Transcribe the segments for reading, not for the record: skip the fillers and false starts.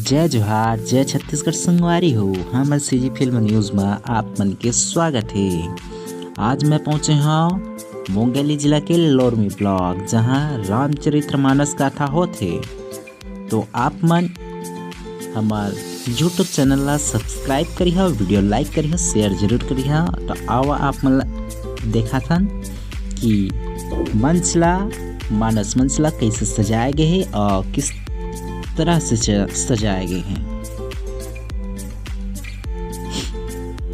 जय जोहार जय छत्तीसगढ़ संगवारी हो। हमर सीजी फिल्म न्यूज़ में आप मन के स्वागत है। आज मैं पहुँचे हाँ मुंगेली जिला के लोरमी ब्लॉक, जहाँ रामचरितमानस गाथा होते। तो आप मन हमार यूट्यूब चैनल ला सब्सक्राइब करी हो, वीडियो लाइक करी हो, शेयर जरूर करी हो। तो आओ आप मन देखा था कि मंच ला मानस मंच ला कैसे सजाए गए हैं और किस तरह से सजाए गए हैं।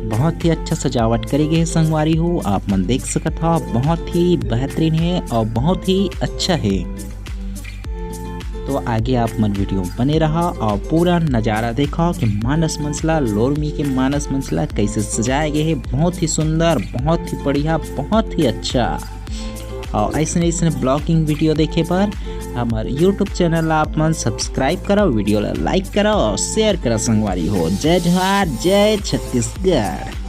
बहुत ही अच्छा सजावट करी गई है संगवारी हो, आप मन देख सकत हो। बहुत ही बेहतरीन है और बहुत ही अच्छा है। तो आगे आप मन वीडियो में बने रहा और पूरा नज़ारा देखो कि मानस मंचला लोरमी के मानस मंचला कैसे सजाए गए हैं। बहुत ही सुंदर, बहुत ही बढ़िया, बहुत ही अच्छा। और ऐसे ब्लॉगिंग वीडियो देखे पर हमारे यूट्यूब चैनल आप मन सब्सक्राइब करो, वीडियो लाइक करो और शेयर करो संगवारी हो। जय जोहार जय छत्तीसगढ़।